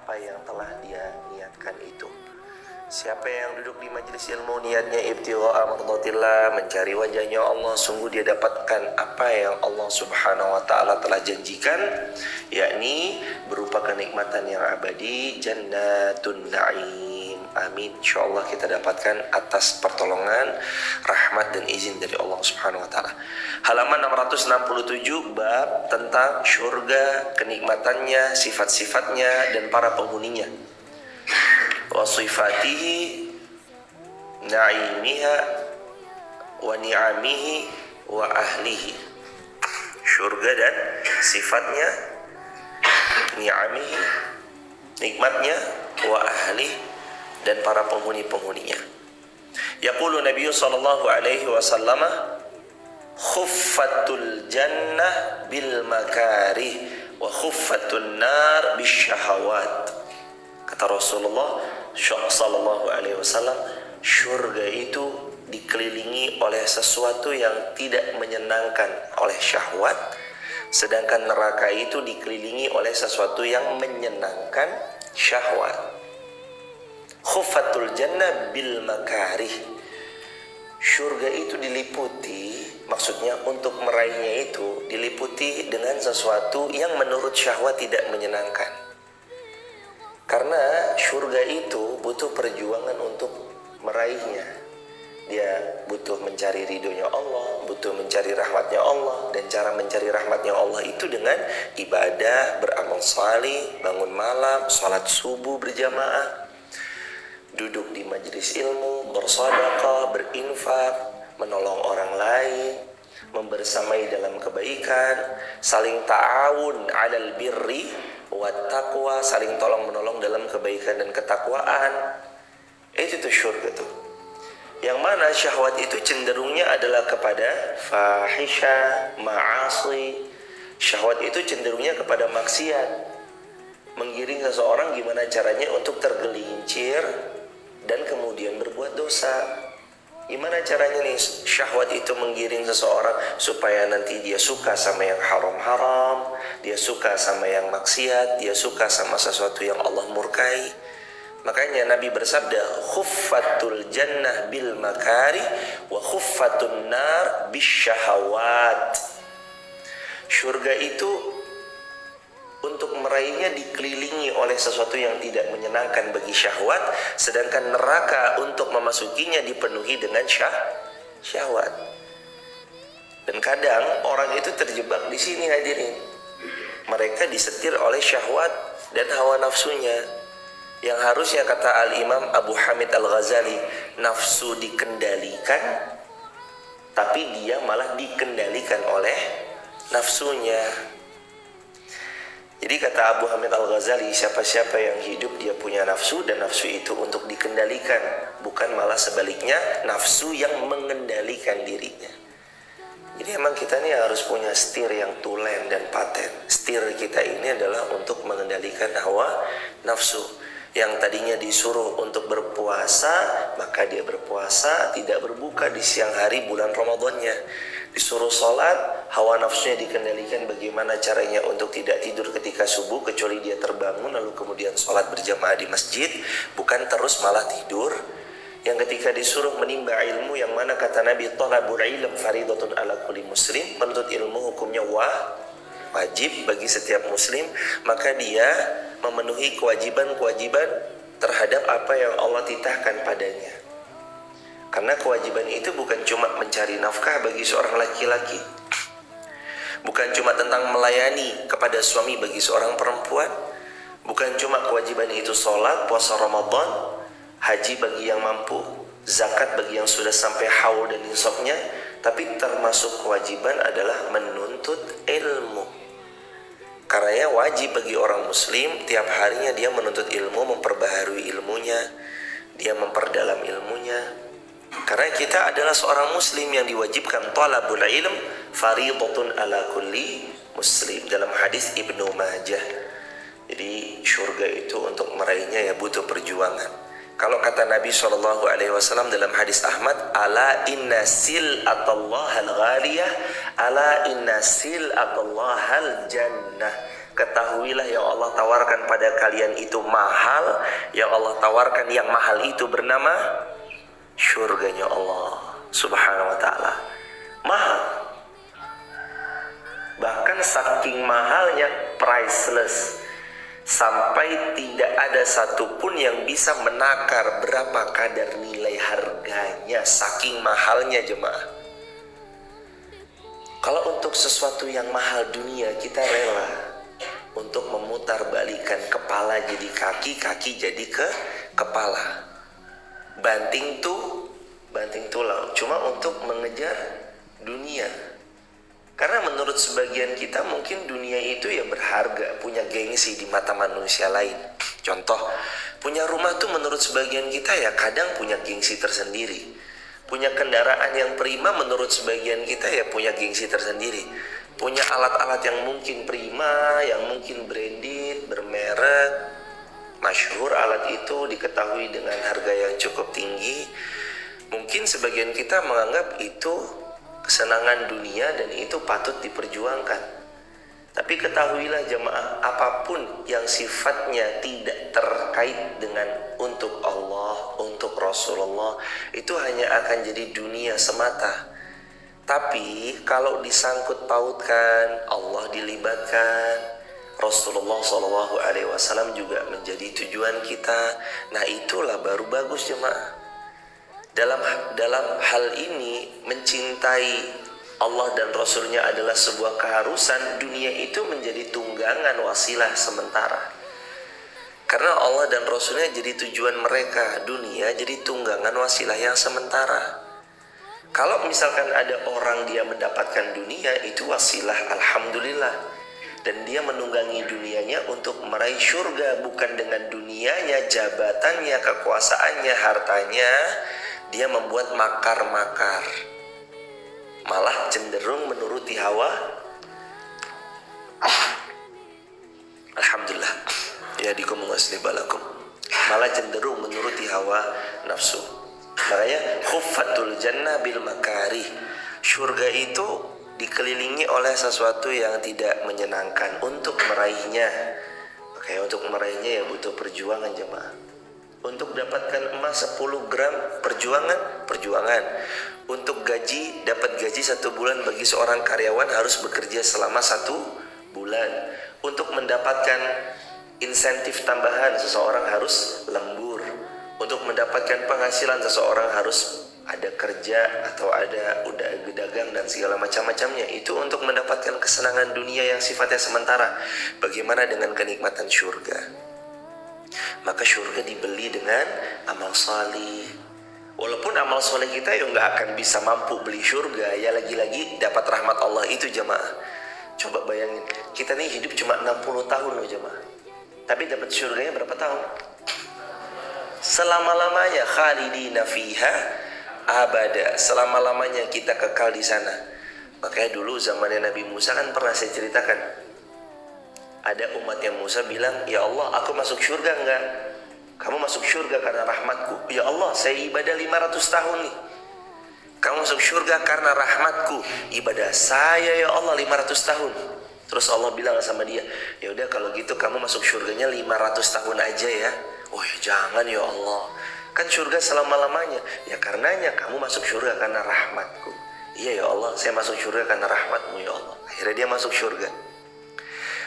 apa yang telah dia niatkan itu. Siapa yang duduk di majelis ilmu niatnya ibtigha'a mardatillah, mencari wajahnya Allah, sungguh dia dapatkan apa yang Allah Subhanahu wa taala telah janjikan, yakni berupa kenikmatan yang abadi, jannatun na'im. Amin. Insyaallah kita dapatkan atas pertolongan, rahmat dan izin dari Allah Subhanahu wa taala. Halaman 667 bab tentang syurga, kenikmatannya, sifat-sifatnya dan para penghuninya. Wa sifatihi na'imiha wa ni'amihi wa ahlihi. Syurga dan sifatnya, ni'amihi, nikmatnya, wa ahli, dan para penghuni-penghuninya. Yaqulu Nabi sallallahu alaihi wasallam, khuffatul jannah bil makarih wa khuffatun nar bis syahawat. Kata Rasulullah sallallahu alaihi wasallam, syurga itu dikelilingi oleh sesuatu yang tidak menyenangkan oleh syahwat, sedangkan neraka itu dikelilingi oleh sesuatu yang menyenangkan syahwat. Khuffatul jannah bil makarih. Syurga itu diliputi, maksudnya untuk meraihnya itu diliputi dengan sesuatu yang menurut syahwat tidak menyenangkan. Karena syurga itu butuh perjuangan untuk meraihnya. Dia butuh mencari ridhonya Allah, butuh mencari rahmatnya Allah. Dan cara mencari rahmatnya Allah itu dengan ibadah, beramal salih, bangun malam, sholat subuh berjamaah, duduk di majelis ilmu, bersedekah, berinfak, menolong orang lain, membersamai dalam kebaikan, saling ta'awun 'alal birri wa taqwa, saling tolong menolong dalam kebaikan dan ketakwaan. Itu tuh syurga tuh. Yang mana syahwat itu cenderungnya adalah kepada fahisha, ma'asi. Syahwat itu cenderungnya kepada maksiat, menggiring seseorang gimana caranya untuk tergelincir dan kemudian berbuat dosa. Gimana caranya nih syahwat itu menggiring seseorang supaya nanti dia suka sama yang haram-haram, dia suka sama yang maksiat, dia suka sama sesuatu yang Allah murkai. Makanya Nabi bersabda, khuffatul jannah bil makari wa khuffatun nar bis syahawat. Syurga itu untuk meraihnya dikelilingi oleh sesuatu yang tidak menyenangkan bagi syahwat, sedangkan neraka untuk memasukinya dipenuhi dengan syahwat. Dan kadang orang itu terjebak di sini hadirin. Mereka disetir oleh syahwat dan hawa nafsunya. Yang harusnya kata Al-Imam Abu Hamid Al-Ghazali, nafsu dikendalikan, tapi dia malah dikendalikan oleh nafsunya. Jadi kata Abu Hamid Al-Ghazali, siapa-siapa yang hidup dia punya nafsu, dan nafsu itu untuk dikendalikan, bukan malah sebaliknya nafsu yang mengendalikan dirinya. Jadi emang kita ini harus punya setir yang tulen dan paten. Setir kita ini adalah untuk mengendalikan hawa nafsu. Yang tadinya disuruh untuk berpuasa, maka dia berpuasa, tidak berbuka di siang hari bulan Ramadannya. Disuruh sholat, hawa nafsunya dikendalikan bagaimana caranya untuk tidak tidur ketika subuh, kecuali dia terbangun lalu kemudian sholat berjamaah di masjid, bukan terus malah tidur. Yang ketika disuruh menimba ilmu, yang mana kata Nabi, talabul ilm faridatun ala kulli muslim, menuntut ilmu hukumnya wajib bagi setiap muslim, maka dia memenuhi kewajiban-kewajiban terhadap apa yang Allah titahkan padanya. Karena kewajiban itu bukan cuma mencari nafkah bagi seorang laki-laki, bukan cuma tentang melayani kepada suami bagi seorang perempuan, bukan cuma kewajiban itu sholat, puasa Ramadan, haji bagi yang mampu, zakat bagi yang sudah sampai haul dan nisabnya, tapi termasuk kewajiban adalah menuntut ilmu. Karena wajib bagi orang muslim tiap harinya dia menuntut ilmu, memperbaharui ilmunya, dia memperdalam ilmunya. Karena kita adalah seorang muslim yang diwajibkan talabul ilm faridatun ala kulli muslim, dalam hadis Ibnu Majah. Jadi syurga itu untuk meraihnya ya butuh perjuangan. Kalau kata Nabi SAW dalam hadis Ahmad, ala inna sil'atallahal ghaliyah, ala inna sil'atallahal jannah. Ketahuilah yang Allah tawarkan pada kalian itu mahal. Yang Allah tawarkan yang mahal itu bernama syurganya Allah subhanahu wa ta'ala. Mahal. Bahkan saking mahalnya, priceless, sampai tidak ada satupun yang bisa menakar berapa kadar nilai harganya. Saking mahalnya jemaah. Kalau untuk sesuatu yang mahal dunia kita rela untuk memutar balikan kepala jadi kaki, kaki jadi kepala, banting tulang, cuma untuk mengejar dunia. Karena menurut sebagian kita mungkin dunia itu ya berharga, punya gengsi di mata manusia lain. Contoh, punya rumah tuh menurut sebagian kita ya kadang punya gengsi tersendiri. Punya kendaraan yang prima menurut sebagian kita ya punya gengsi tersendiri. Punya alat-alat yang mungkin prima, yang mungkin branded, bermerek, masyhur, alat itu diketahui dengan harga yang cukup tinggi. Mungkin sebagian kita menganggap itu kesenangan dunia dan itu patut diperjuangkan. Tapi ketahuilah jemaah, apapun yang sifatnya tidak terkait dengan untuk Allah, untuk Rasulullah, itu hanya akan jadi dunia semata. Tapi kalau disangkut pautkan, Allah dilibatkan, Rasulullah SAW juga menjadi tujuan kita. Nah itulah baru bagus jemaah. Dalam hal ini mencintai Allah dan Rasulnya adalah sebuah keharusan. Dunia itu menjadi tunggangan, wasilah sementara. Karena Allah dan Rasulnya jadi tujuan mereka, dunia jadi tunggangan, wasilah yang sementara. Kalau misalkan ada orang dia mendapatkan dunia, itu wasilah, alhamdulillah. Dan dia menunggangi dunianya untuk meraih syurga, bukan dengan dunianya, jabatannya, kekuasaannya, hartanya. Dia membuat makar-makar, malah cenderung menuruti hawa. Alhamdulillah ya dikum waslibalakum, malah cenderung menuruti hawa nafsu. Makanya khuffatul jannah bil makarih, surga itu dikelilingi oleh sesuatu yang tidak menyenangkan. Untuk meraihnya, makanya untuk meraihnya ya butuh perjuangan jemaah. Untuk dapatkan emas 10 gram, perjuangan. Untuk gaji, dapat gaji 1 bulan bagi seorang karyawan harus bekerja selama 1 bulan. Untuk mendapatkan insentif tambahan, seseorang harus lembur. Untuk mendapatkan penghasilan, seseorang harus ada kerja atau ada udah dagang dan segala macam-macamnya. Itu untuk mendapatkan kesenangan dunia yang sifatnya sementara. Bagaimana dengan kenikmatan syurga? Maka syurga dibeli dengan amal salih. Walaupun amal soleh kita ya nggak akan bisa mampu beli syurga, ya lagi-lagi dapat rahmat Allah itu jemaah. Coba bayangin, kita nih hidup cuma 60 tahun loh jemaah, tapi dapat syurganya berapa tahun? Selama-lamanya, khalidina fiha abada, selama-lamanya kita kekal di sana. Makanya dulu zamannya Nabi Musa kan pernah saya ceritakan, ada umatnya Musa bilang, ya Allah aku masuk syurga enggak? Kamu masuk syurga karena rahmatku. Ya Allah, saya ibadah 500 tahun nih. Kamu masuk syurga karena rahmatku. Ibadah saya ya Allah 500 tahun. Terus Allah bilang sama dia, ya udah kalau gitu kamu masuk syurganya 500 tahun aja ya. Oh ya jangan ya Allah, kan syurga selama-lamanya. Ya karenanya kamu masuk syurga karena rahmatku. Iya ya Allah, saya masuk syurga karena rahmatmu ya Allah. Akhirnya dia masuk syurga.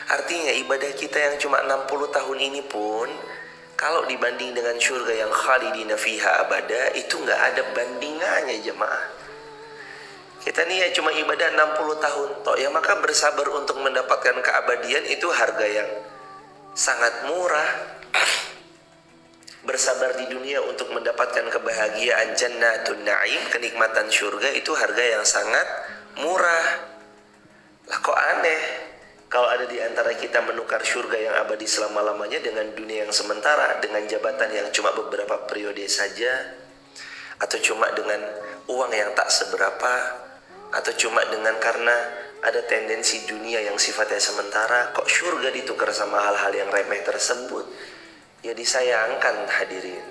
Artinya ibadah kita yang cuma 60 tahun ini pun, kalau dibanding dengan syurga yang khalidina fiha abada, itu nggak ada bandingannya jemaah. Kita nih ya cuma ibadah 60 tahun toh ya, maka bersabar untuk mendapatkan keabadian itu harga yang sangat murah. Bersabar di dunia untuk mendapatkan kebahagiaan jannatun na'im, kenikmatan syurga, itu harga yang sangat murah. Lah kok aneh kalau ada di antara kita menukar syurga yang abadi selama-lamanya dengan dunia yang sementara, dengan jabatan yang cuma beberapa periode saja, atau cuma dengan uang yang tak seberapa, atau cuma dengan karena ada tendensi dunia yang sifatnya sementara. Kok syurga ditukar sama hal-hal yang remeh tersebut? Ya disayangkan hadirin.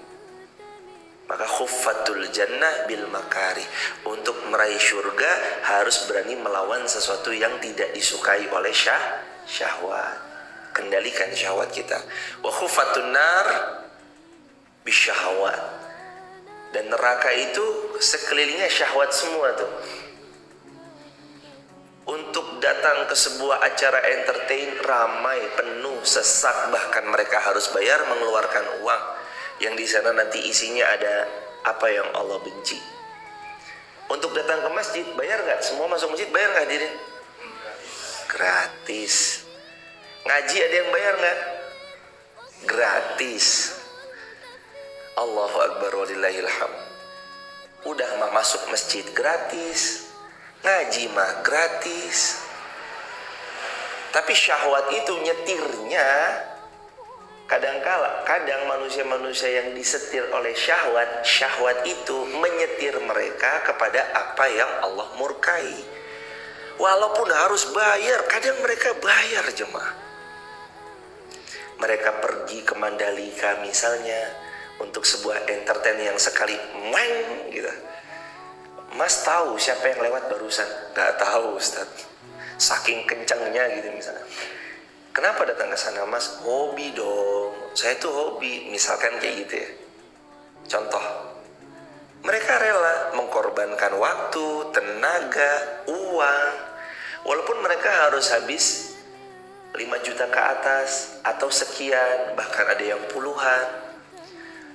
Maka khuffatul jannah bil makari, untuk meraih syurga harus berani melawan sesuatu yang tidak disukai oleh syahwat. kendalikan syahwat kita. Wa khufatun nar bisyahawat. Dan neraka itu sekelilingnya syahwat semua tuh. Untuk datang ke sebuah acara entertain ramai, penuh, sesak, bahkan mereka harus bayar mengeluarkan uang yang di sana nanti isinya ada apa yang Allah benci. Untuk datang ke masjid bayar nggak? Semua masuk masjid bayar nggak hadirin? Gratis. Ngaji ada yang bayar nggak? Gratis. Allahu Akbar walillahil hamd. Udah mah masuk masjid gratis, ngaji mah gratis. Tapi syahwat itu nyetirnya kadang manusia-manusia yang disetir oleh syahwat itu menyetir mereka kepada apa yang Allah murkai. Walaupun harus bayar, kadang mereka bayar jemaah. Mereka pergi ke Mandalika misalnya untuk sebuah entertain yang sekali main gitu. Mas tahu siapa yang lewat barusan? Gak tahu Ustaz. Saking kencangnya gitu misalnya. Kenapa datang ke sana Mas? Hobi dong. Saya tuh hobi. Misalkan kayak gitu ya. Contoh. Mereka rela mengkorbankan waktu, tenaga, uang. Walaupun mereka harus habis 5 juta ke atas atau sekian, bahkan ada yang puluhan.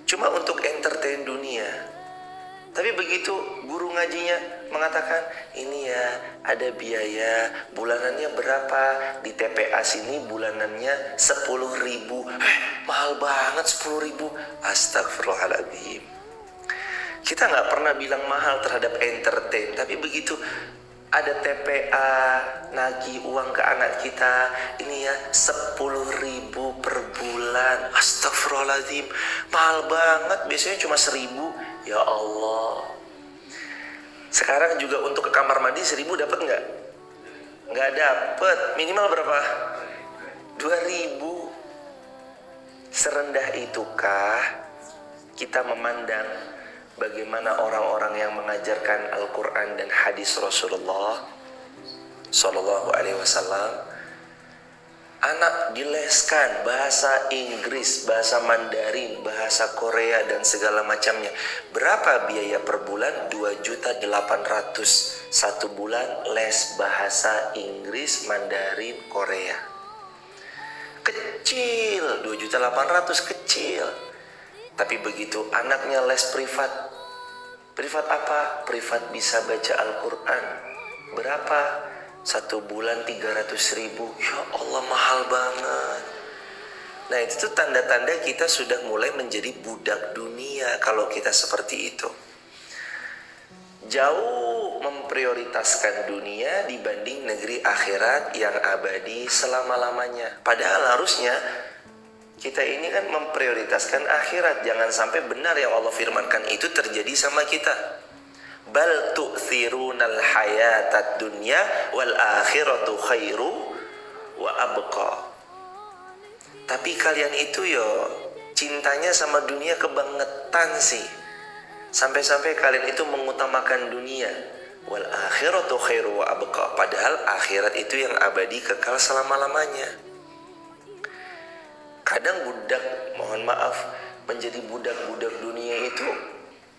Cuma untuk entertain dunia. Tapi begitu guru ngajinya mengatakan, ini ya ada biaya bulanannya berapa, di TPA sini bulanannya 10.000. Mahal banget 10.000. Astagfirullahaladzim. Kita gak pernah bilang mahal terhadap entertain. Tapi begitu ada TPA nagih uang ke anak kita, ini ya 10.000 per bulan. Astagfirullahaladzim, mahal banget. Biasanya cuma 1.000. Ya Allah. Sekarang juga untuk ke kamar mandi 1.000 dapat nggak? Nggak dapat. Minimal berapa? 2.000. Serendah itukah kita memandang bagaimana orang-orang yang mengajarkan Al-Quran dan hadis Rasulullah Sallallahu Alaihi Wasallam? Anak dileskan bahasa Inggris, bahasa Mandarin, bahasa Korea dan segala macamnya. Berapa biaya per bulan? 2.800.000 satu bulan les bahasa Inggris, Mandarin, Korea. Kecil, 2.800.000 kecil. Tapi begitu anaknya les privat. Privat apa? Privat bisa baca Al-Quran. Berapa? Satu bulan 300.000. Ya Allah, mahal banget. Nah itu tuh tanda-tanda kita sudah mulai menjadi budak dunia kalau kita seperti itu. Jauh memprioritaskan dunia dibanding negeri akhirat yang abadi selama-lamanya. Padahal harusnya kita ini kan memprioritaskan akhirat. Jangan sampai benar yang Allah firmankan itu terjadi sama kita. Bal tu'thirunal hayatad dunya wal akhiratu khairu wa abqa. Tapi kalian itu yo cintanya sama dunia kebangetan sih. Sampai-sampai kalian itu mengutamakan dunia. Wal akhiratu khairu wa abqa. Padahal akhirat itu yang abadi kekal selama-lamanya. Kadang budak, mohon maaf, menjadi budak-budak dunia itu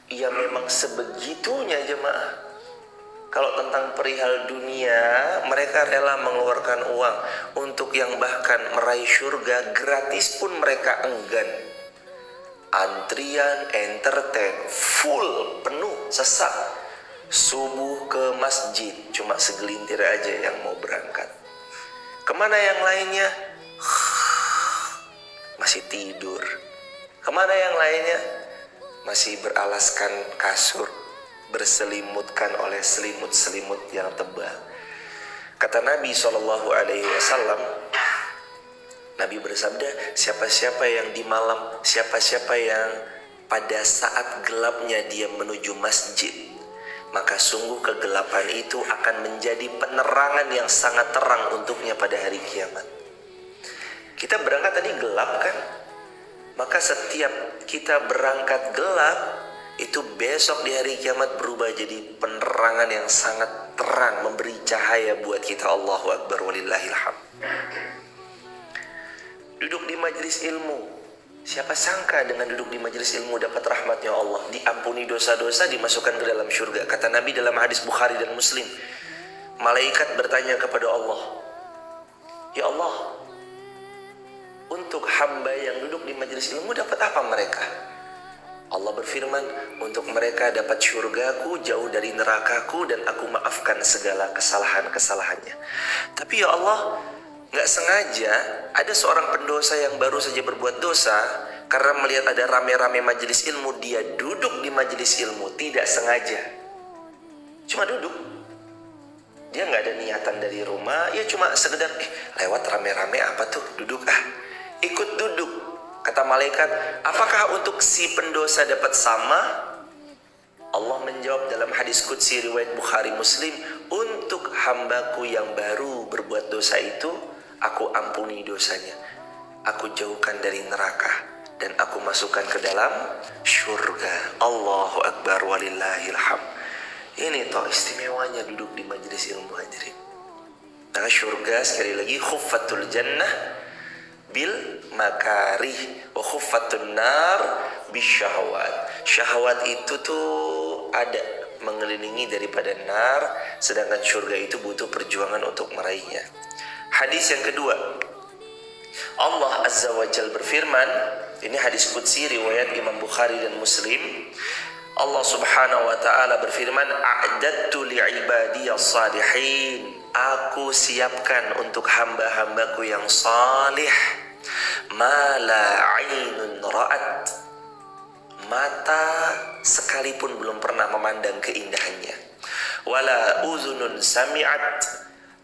ya memang sebegitunya jemaah. Kalau tentang perihal dunia, mereka rela mengeluarkan uang untuk yang bahkan meraih surga gratis pun mereka enggan. Antrian, entertain, full, penuh, sesak. Subuh ke masjid, cuma segelintir aja yang mau berangkat. Kemana yang lainnya? Masih tidur. Kemana yang lainnya? Masih beralaskan kasur, berselimutkan oleh selimut-selimut yang tebal. Kata Nabi SAW, Nabi bersabda, siapa-siapa yang di malam, siapa-siapa yang pada saat gelapnya dia menuju masjid, maka sungguh kegelapan itu akan menjadi penerangan yang sangat terang untuknya pada hari kiamat. Kita berangkat tadi gelap kan? Maka setiap kita berangkat gelap, itu besok di hari kiamat berubah jadi penerangan yang sangat terang, memberi cahaya buat kita. Allahu Akbar walillahil hamd. Duduk di majelis ilmu. Siapa sangka dengan duduk di majelis ilmu dapat rahmatnya Allah, diampuni dosa-dosa, dimasukkan ke dalam syurga. Kata Nabi dalam hadis Bukhari dan Muslim, malaikat bertanya kepada Allah, ya Allah, untuk hamba yang duduk di majelis ilmu dapat apa mereka? Allah berfirman, untuk mereka dapat syurgaku, jauh dari nerakaku, dan aku maafkan segala kesalahan-kesalahannya. Tapi ya Allah, gak sengaja ada seorang pendosa yang baru saja berbuat dosa, karena melihat ada rame-rame majelis ilmu, dia duduk di majelis ilmu, tidak sengaja. Cuma duduk. Dia gak ada niatan dari rumah, ya cuma sekedar, lewat rame-rame apa tuh, duduk ikut duduk. Kata malaikat, apakah untuk si pendosa dapat sama? Allah menjawab dalam hadis qudsi riwayat Bukhari Muslim, untuk hambaku yang baru berbuat dosa itu, aku ampuni dosanya, aku jauhkan dari neraka, dan aku masukkan ke dalam syurga. Allahu Akbar walillahilham. Ini toh istimewanya duduk di majelis ilmu, hadirin. Nah, syurga sekali lagi, khuffatul jannah bil makarih wa khuffatun nar bisyahwat. Syahwat itu tuh ada mengelilingi daripada nar, sedangkan syurga itu butuh perjuangan untuk meraihnya. Hadis yang kedua, Allah Azza wa Jal berfirman, ini hadis qudsi riwayat Imam Bukhari dan Muslim. Allah Subhanahu wa taala berfirman, a'dadtu li'ibadiyas salihin, aku siapkan untuk hamba-hambaku yang salih, ma la 'ainun ra'at, mata sekalipun belum pernah memandang keindahannya, wala uzunun sami'at,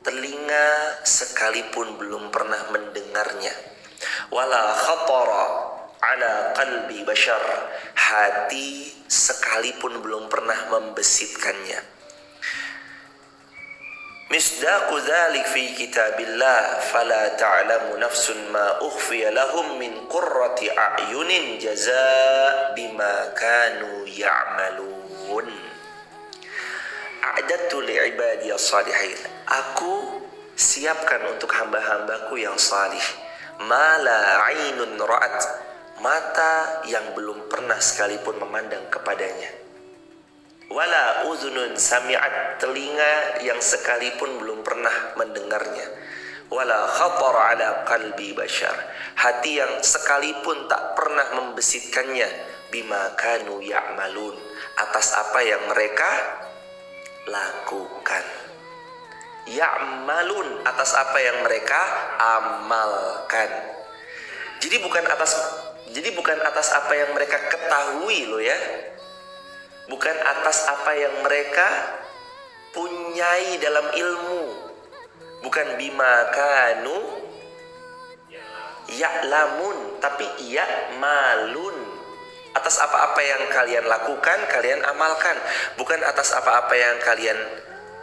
telinga sekalipun belum pernah mendengarnya, wala khatara ala qalbi bashar, hati sekalipun belum pernah membesitkannya. Misdaqu dzalik fi kitabillah, fala ta'lamu nafsun ma ukhfiya lahum min qurrati a'yunin jazaa bima kanu ya'malun. A'dadtu li'ibadiyas salihin, aku siapkan untuk hamba-hambaku yang salih, ma la 'ainun ra'at, mata yang belum pernah sekalipun memandang kepadanya, wala uzunun sami'at, telinga yang sekalipun belum pernah mendengarnya, wala khatar ala qalbi bashar, hati yang sekalipun tak pernah membesitkannya, bima kanu ya'malun, atas apa yang mereka lakukan. Ya'malun, atas apa yang mereka amalkan. Jadi bukan atas apa yang mereka ketahui loh ya. Bukan atas apa yang mereka punyai dalam ilmu. Bukan bima kanu ya'lamun, tapi ya'malun. Atas apa-apa yang kalian lakukan, kalian amalkan. Bukan atas apa-apa yang kalian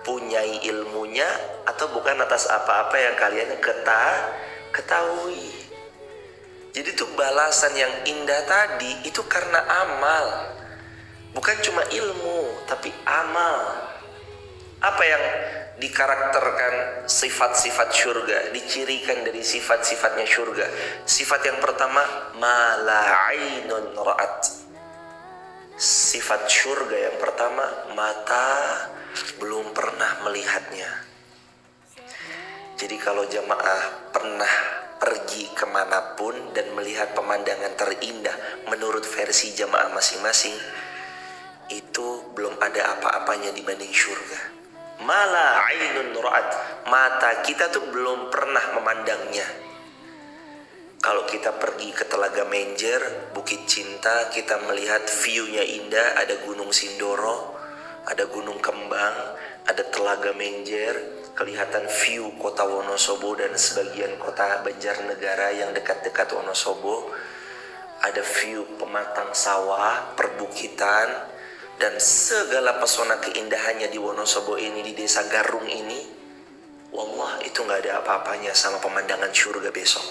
punyai ilmunya, atau bukan atas apa-apa yang kalian ketahui. Jadi itu balasan yang indah tadi itu karena amal. Bukan cuma ilmu, tapi amal. Apa yang dikarakterkan sifat-sifat syurga, dicirikan dari sifat-sifatnya syurga? Sifat yang pertama, ma la 'ainun ra'at. Sifat syurga yang pertama, mata belum pernah melihatnya. Jadi kalau jamaah pernah pergi kemanapun dan melihat pemandangan terindah menurut versi jamaah masing-masing, itu belum ada apa-apanya dibanding syurga. Mala ainun ra'at, mata kita tuh belum pernah memandangnya. Kalau kita pergi ke Telaga Menjer, Bukit Cinta, kita melihat view-nya indah, ada Gunung Sindoro, ada Gunung Kembang, ada Telaga Menjer, kelihatan view kota Wonosobo dan sebagian kota Banjarnegara yang dekat-dekat Wonosobo, ada view pematang sawah, perbukitan, dan segala pesona keindahannya di Wonosobo ini, di desa Garung ini. Wallah, itu gak ada apa-apanya sama pemandangan syurga besok.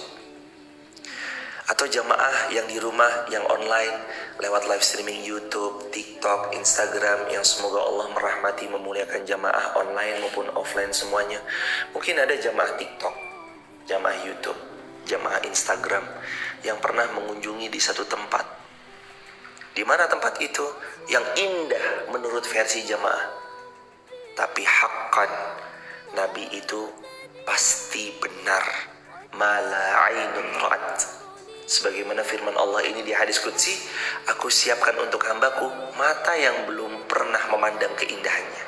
Atau jamaah yang di rumah, yang online, lewat live streaming YouTube, TikTok, Instagram, yang semoga Allah merahmati, memuliakan jamaah online maupun offline semuanya. Mungkin ada jamaah TikTok, jamaah YouTube, jamaah Instagram yang pernah mengunjungi di satu tempat. Di mana tempat itu? Yang indah menurut versi jamaah. Tapi haqqan, Nabi itu pasti benar. Mala ainun ra'at. Sebagaimana firman Allah ini di hadis qudsi, aku siapkan untuk hambaku mata yang belum pernah memandang keindahannya.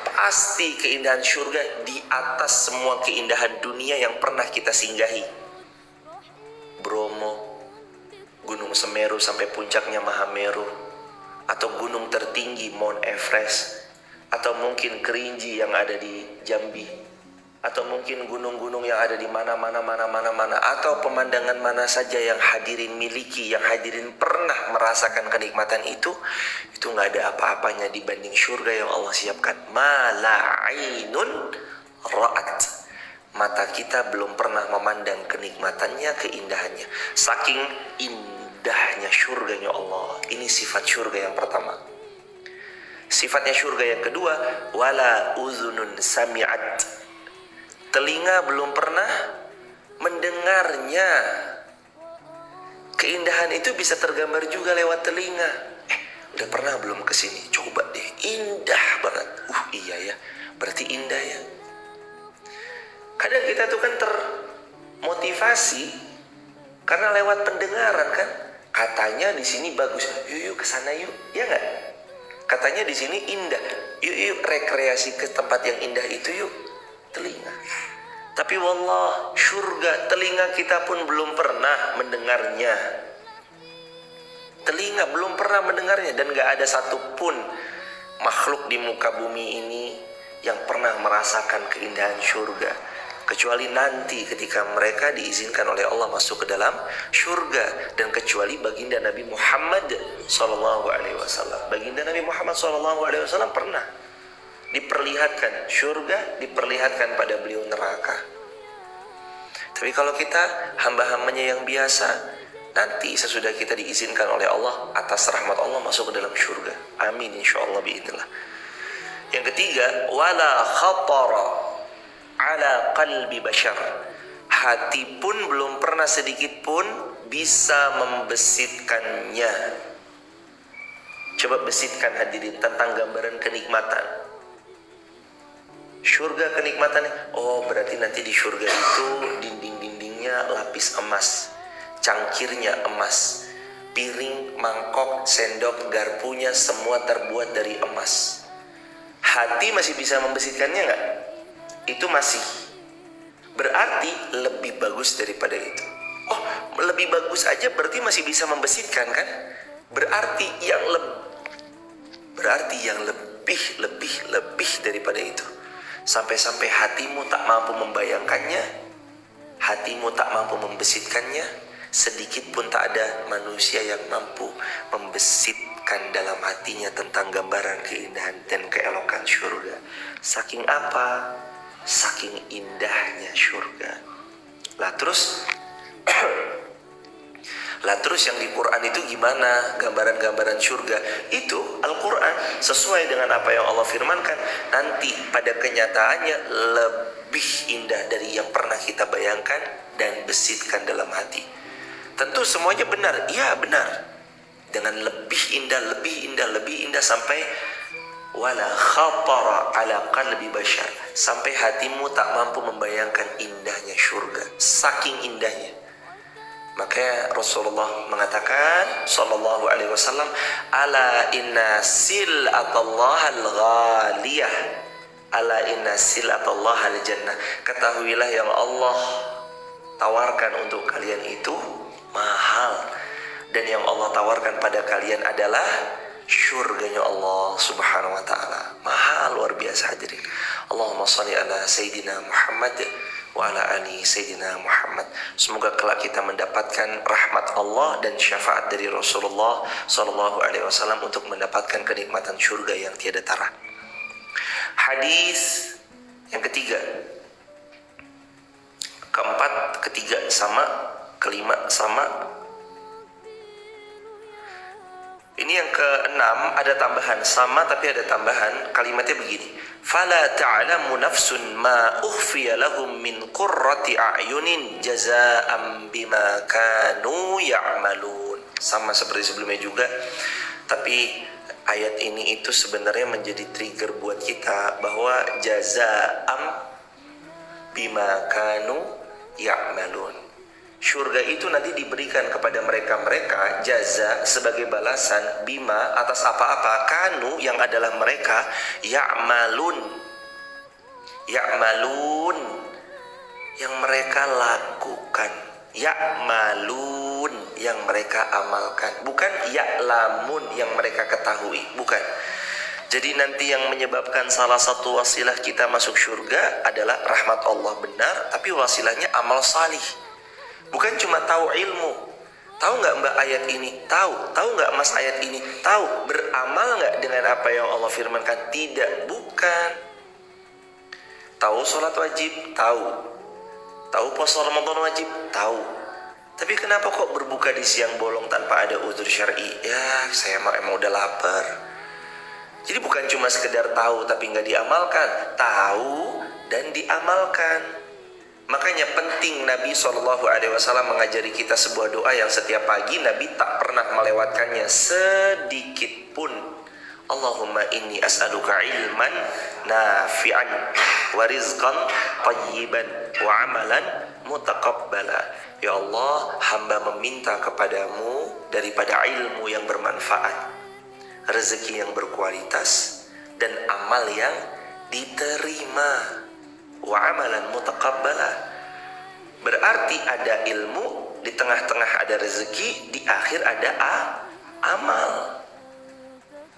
Pasti keindahan surga di atas semua keindahan dunia yang pernah kita singgahi. Bromo, Gunung Semeru sampai puncaknya Mahameru, atau gunung tertinggi Mount Everest, atau mungkin Kerinci yang ada di Jambi, atau mungkin gunung-gunung yang ada di mana-mana, atau pemandangan mana saja yang hadirin miliki, yang hadirin pernah merasakan kenikmatan itu nggak ada apa-apanya dibanding surga yang Allah siapkan. Mala ainun ra'at. Mata kita belum pernah memandang kenikmatannya, keindahannya. Saking indahnya surganya Allah. Ini sifat surga yang pertama. Sifatnya surga yang kedua, wala uzunun sami'at. Telinga belum pernah mendengarnya. Keindahan itu bisa tergambar juga lewat telinga. Udah pernah belum kesini? Coba deh, indah banget. Iya ya, berarti indah ya. Kadang kita tuh kan termotivasi karena lewat pendengaran kan. Katanya di sini bagus, yuk kesana yuk, ya nggak? Katanya di sini indah, yuk rekreasi ke tempat yang indah itu yuk. Telinga. Tapi wallah, surga telinga kita pun belum pernah mendengarnya. Telinga belum pernah mendengarnya, dan gak ada satupun makhluk di muka bumi ini yang pernah merasakan keindahan surga, kecuali nanti ketika mereka diizinkan oleh Allah masuk ke dalam surga, dan kecuali baginda Nabi Muhammad SAW. Baginda Nabi Muhammad SAW pernah diperlihatkan surga, diperlihatkan pada beliau neraka. Tapi kalau kita hamba-hambanya yang biasa, nanti sesudah kita diizinkan oleh Allah atas rahmat Allah masuk ke dalam surga. Amin insyaallah biidznillah. Yang ketiga, wala khatara ala qalbi bashar. Hati pun belum pernah sedikit pun bisa membesitkannya. Coba besitkan hadirin tentang gambaran kenikmatan. Surga kenikmatannya, berarti nanti di surga itu dinding-dindingnya lapis emas, cangkirnya emas, piring, mangkok, sendok, garpunya semua terbuat dari emas. Hati masih bisa membesitkannya nggak? Itu masih. Berarti lebih bagus daripada itu. Lebih bagus aja berarti masih bisa membesitkan kan? Berarti yang lebih daripada itu. Sampai-sampai hatimu tak mampu membayangkannya, hatimu tak mampu membesitkannya, sedikit pun tak ada manusia yang mampu membesitkan dalam hatinya tentang gambaran keindahan dan keelokan surga. Saking apa? Saking indahnya surga. Lah terus yang di Quran itu gimana gambaran-gambaran surga? Itu Al-Quran sesuai dengan apa yang Allah firmankan. Nanti pada kenyataannya lebih indah dari yang pernah kita bayangkan dan besitkan dalam hati. Tentu semuanya benar. Iya benar. Dengan lebih indah sampai wala khatara ala qalbi bashar. Sampai hatimu tak mampu membayangkan indahnya surga. Saking indahnya. Maka Rasulullah mengatakan sallallahu alaihi wasallam, ala inna sil'atallah al-ghaliyah, ala inna sil'atallah al-jannah. Ketahuilah yang Allah tawarkan untuk kalian itu mahal, dan yang Allah tawarkan pada kalian adalah surganya Allah subhanahu wa ta'ala. Mahal luar biasa hadirin. Allahumma salli ala Sayyidina Muhammad wa ala ali Sayyidina Muhammad. Semoga kelak kita mendapatkan rahmat Allah dan syafaat dari Rasulullah sallallahu alaihi wasallam untuk mendapatkan kenikmatan surga yang tiada tara. Hadis yang ketiga, keempat, ketiga sama, kelima sama. Ini Ini yang keenam, ada tambahan, sama tapi ada tambahan. Kalimatnya begini, fala ta'lamu nafsun ma ukhfiya lahum min qurrati a'yunin jazaa'an bima kanu ya'malun. Sama seperti sebelumnya juga, tapi ayat ini itu sebenarnya menjadi trigger buat kita bahwa jazaa'an bima kanu ya'malun. Surga itu nanti diberikan kepada mereka-mereka jaza sebagai balasan bima atas apa-apa kanu yang adalah mereka ya'malun yang mereka lakukan, ya'malun yang mereka amalkan, bukan ya'lamun yang mereka ketahui, bukan. Jadi nanti yang menyebabkan salah satu wasilah kita masuk surga adalah rahmat Allah benar, tapi wasilahnya amal salih. Bukan cuma tahu ilmu. Tahu nggak mbak ayat ini? Tahu. Tahu nggak mas ayat ini? Tahu. Beramal nggak dengan apa yang Allah firmankan? Tidak. Bukan. Tahu sholat wajib? Tahu. Tahu puasa Ramadan wajib? Tahu. Tapi kenapa kok berbuka di siang bolong tanpa ada uzur syar'i? Ya, saya emang udah lapar. Jadi bukan cuma sekedar tahu tapi nggak diamalkan. Tahu dan diamalkan. Makanya penting Nabi SAW mengajari kita sebuah doa yang setiap pagi Nabi tak pernah melewatkannya sedikit pun. Allahumma inni as'aluka ilman nafi'an wa rizqan tayyiban wa amalan mutaqabbala. Ya Allah, hamba meminta kepadamu daripada ilmu yang bermanfaat, rezeki yang berkualitas, dan amal yang diterima. Wa amalan mutaqabbala, berarti ada ilmu, di tengah-tengah ada rezeki, di akhir ada amal.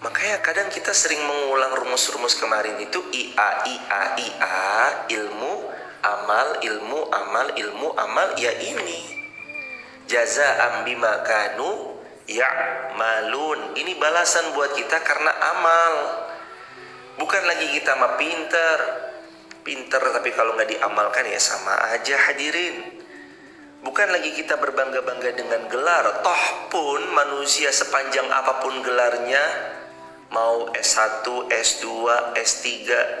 Makanya kadang kita sering mengulang rumus-rumus kemarin itu IA, ilmu, amal, ilmu, amal, ilmu, amal. Ya ini jazaa'an bima kanu ya'malun. Ini balasan buat kita karena amal. Bukan lagi kita mah pinter tapi kalau nggak diamalkan ya sama aja hadirin. Bukan lagi kita berbangga-bangga dengan gelar. Toh pun manusia sepanjang apapun gelarnya, mau S1, S2, S3,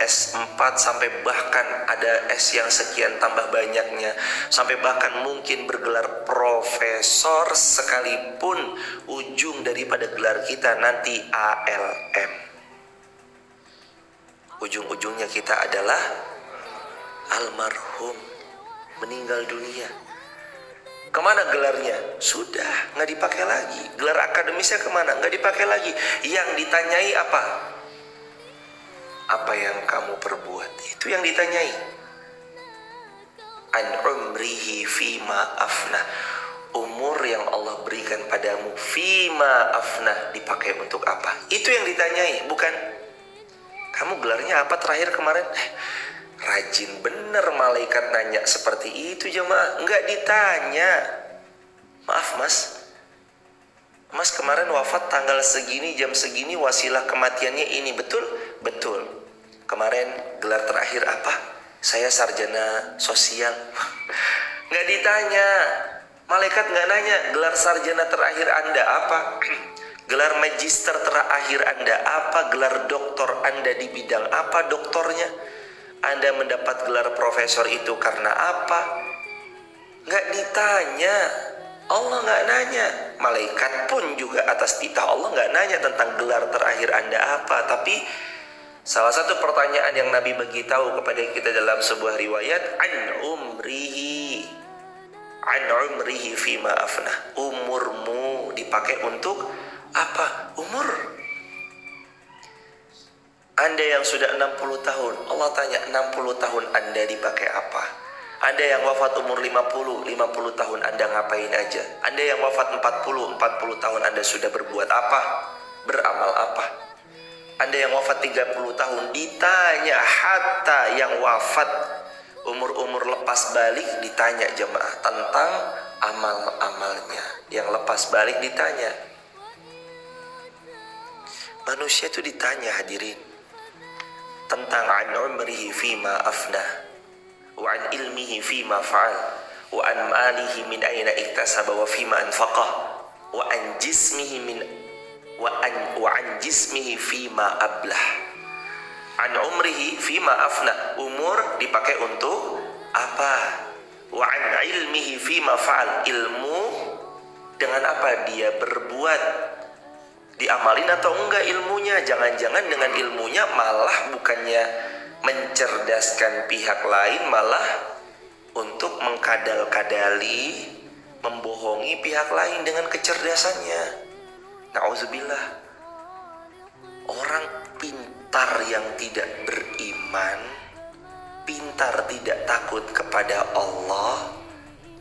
S4, sampai bahkan ada S yang sekian tambah banyaknya, sampai bahkan mungkin bergelar profesor sekalipun, ujung daripada gelar kita nanti ALM. Ujung-ujungnya kita adalah almarhum, meninggal dunia. Kemana gelarnya? Sudah, nggak dipakai lagi. Gelar akademisnya kemana? Nggak dipakai lagi. Yang ditanyai apa? Apa yang kamu perbuat? Itu yang ditanyai. An umrihi fima afnah. Umur yang Allah berikan padamu fima afnah, dipakai untuk apa? Itu yang ditanyai, bukan kamu gelarnya apa terakhir kemarin? Rajin bener malaikat nanya seperti itu jemaah. Enggak ditanya. Maaf mas, mas kemarin wafat tanggal segini, jam segini, wasilah kematiannya ini, betul? Betul. Kemarin gelar terakhir apa? Saya sarjana sosial. Enggak ditanya. Malaikat enggak nanya gelar sarjana terakhir Anda apa? Gelar magister terakhir Anda apa? Gelar doktor Anda di bidang apa doktornya? Anda mendapat gelar profesor itu karena apa? Nggak ditanya. Allah nggak nanya. Malaikat pun juga atas titah Allah nggak nanya tentang gelar terakhir Anda apa. Tapi salah satu pertanyaan yang Nabi bagi tahu kepada kita dalam sebuah riwayat, an umrihi fima afnah. Umurmu dipakai untuk apa? Umur. Anda yang sudah 60 tahun, Allah tanya 60 tahun Anda dipakai apa? Anda yang wafat umur 50 tahun Anda ngapain aja? Anda yang wafat 40 tahun Anda sudah berbuat apa? Beramal apa? Anda yang wafat 30 tahun ditanya, hatta yang wafat umur-umur lepas balik ditanya jemaah tentang amal-amalnya. Yang lepas balik ditanya. Manusia itu ditanya hadirin tentang an umrihi fima afnah wa an ilmihi fima fa'al wa an malihi min aina iktasaba wa fima anfaqah wa an jismihi min wa an jismihi fima ablah, an umrihi fima afna, umur dipakai untuk apa, wa an ilmihi fima fa'al, ilmu dengan apa dia berbuat, diamalin atau enggak ilmunya. Jangan-jangan dengan ilmunya malah bukannya mencerdaskan pihak lain, malah untuk mengkadal-kadali, membohongi pihak lain dengan kecerdasannya. Na'udzubillah. Orang pintar yang tidak beriman, pintar tidak takut kepada Allah,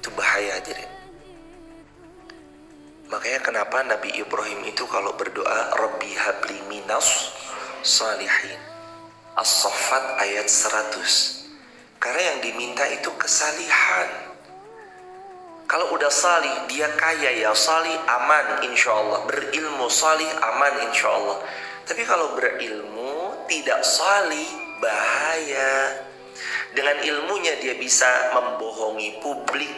itu bahaya hadirin. Makanya kenapa Nabi Ibrahim itu kalau berdoa Rabbi habli minas salihin, As-Saffat ayat 100. Karena yang diminta itu kesalihan. Kalau udah salih, dia kaya ya salih, aman insya Allah. Berilmu salih, aman insya Allah. Tapi kalau berilmu tidak salih, bahaya. Dengan ilmunya dia bisa membohongi publik.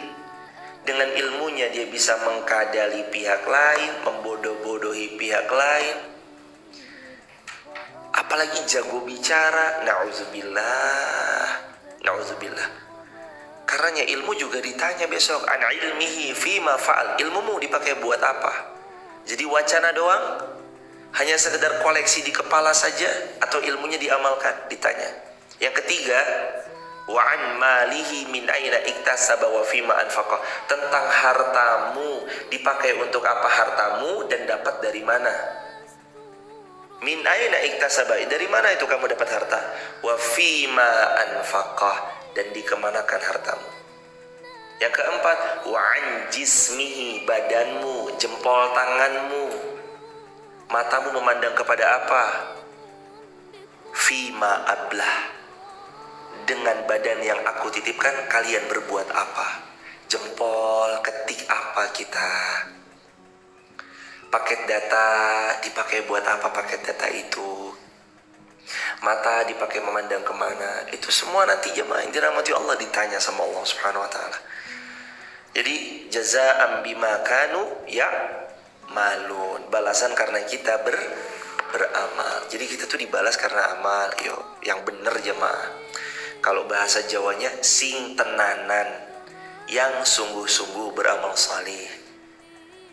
Dengan ilmunya dia bisa mengkadali pihak lain, membodoh-bodohi pihak lain. Apalagi jago bicara, na'udzubillah, na'udzubillah. Karenanya ilmu juga ditanya besok, an ilmihi fima fa'al, ilmumu dipakai buat apa? Jadi wacana doang? Hanya sekedar koleksi di kepala saja? Atau ilmunya diamalkan? Ditanya. Yang ketiga, wa an malihi min aina iktasaba wa fima anfaqa, tentang hartamu, dipakai untuk apa hartamu dan dapat dari mana? Min aina iktasaba, dari mana itu kamu dapat harta? Wa fima anfaqa, dan dikemanakan hartamu. Yang keempat, wa an jismihi, badanmu, jempol tanganmu, matamu memandang kepada apa? Fima ablah, dengan badan yang aku titipkan kalian berbuat apa? Jempol ketik apa kita? Paket data dipakai buat apa paket data itu? Mata dipakai memandang kemana? Itu semua nanti jemaah yang dirahmati Allah ditanya sama Allah Subhanahu wa taala. Jadi jazaa'an bima kanu ya malun, balasan karena kita beramal. Jadi kita tuh dibalas karena amal. Yo, yang bener jemaah. Kalau bahasa Jawanya sing tenanan, yang sungguh-sungguh beramal salih.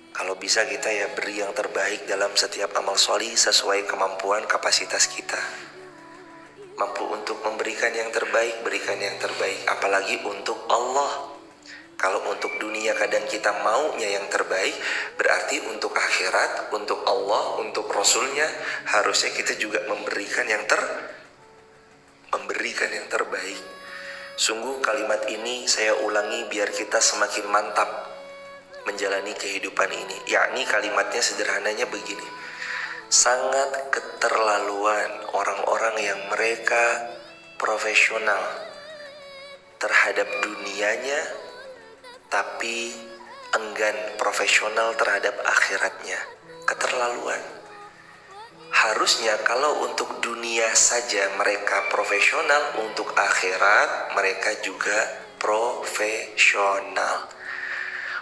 Kalau bisa kita ya beri yang terbaik dalam setiap amal salih sesuai kemampuan kapasitas kita. Mampu untuk memberikan yang terbaik, berikan yang terbaik. Apalagi untuk Allah. Kalau untuk dunia kadang kita maunya yang terbaik, berarti untuk akhirat, untuk Allah, untuk Rasulnya, harusnya kita juga memberikan yang terbaik. Sungguh kalimat ini saya ulangi biar kita semakin mantap menjalani kehidupan ini. Yakni kalimatnya sederhananya begini. Sangat keterlaluan orang-orang yang mereka profesional terhadap dunianya, tapi enggan profesional terhadap akhiratnya. Keterlaluan. Harusnya kalau untuk dunia saja mereka profesional, untuk akhirat mereka juga profesional.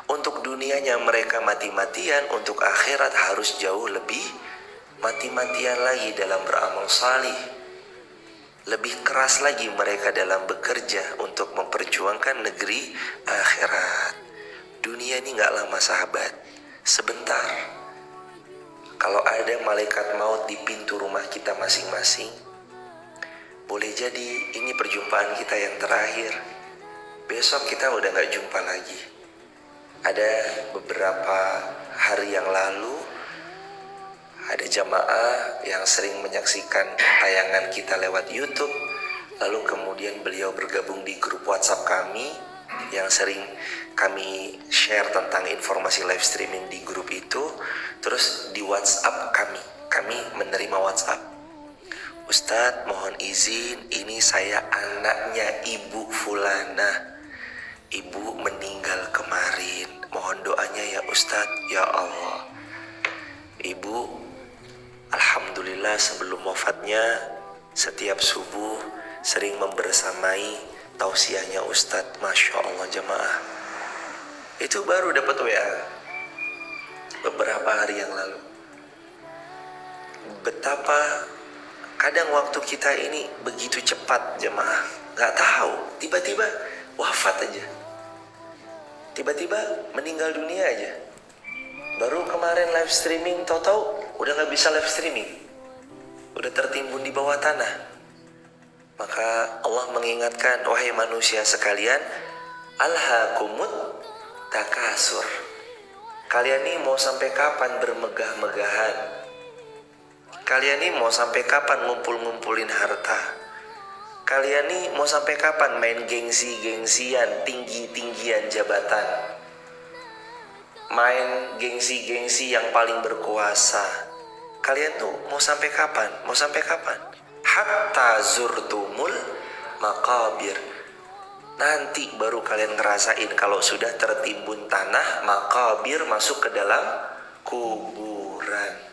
Untuk dunianya mereka mati-matian, untuk akhirat harus jauh lebih mati-matian lagi dalam beramal salih. Lebih keras lagi mereka dalam bekerja untuk memperjuangkan negeri akhirat. Dunia ini gak lama sahabat, sebentar. Kalau ada malaikat maut di pintu rumah kita masing-masing, boleh jadi ini perjumpaan kita yang terakhir. Besok kita udah gak jumpa lagi. Ada beberapa hari yang lalu, ada jamaah yang sering menyaksikan tayangan kita lewat YouTube. Lalu kemudian beliau bergabung di grup WhatsApp kami yang sering kami share tentang informasi live streaming di grup itu. Terus di WhatsApp kami menerima WhatsApp. Ustadz mohon izin, ini saya anaknya Ibu Fulana. Ibu meninggal kemarin. Mohon doanya ya Ustadz. Ya Allah. Ibu alhamdulillah sebelum wafatnya setiap subuh sering membersamai tausiahnya Ustadz. Masya Allah jemaah. Itu baru dapat WA beberapa hari yang lalu. betapa kadang waktu kita ini begitu cepat jemaah. Gak tahu, tiba-tiba wafat aja, tiba-tiba meninggal dunia aja. Baru kemarin live streaming, tahu-tahu udah gak bisa live streaming, udah tertimbun di bawah tanah. Maka Allah mengingatkan, wahai manusia sekalian, alhaakumut takasur. Kalian ini mau sampai kapan bermegah-megahan? Kalian ini mau sampai kapan ngumpul-ngumpulin harta? Kalian ini mau sampai kapan main gengsi-gengsian, tinggi-tinggian jabatan? Main gengsi-gengsi yang paling berkuasa. Kalian tuh mau sampai kapan? Mau sampai kapan? Hatta zurtumul maqabir. Nanti baru kalian ngerasain kalau sudah tertimbun tanah, maqabir, masuk ke dalam kuburan.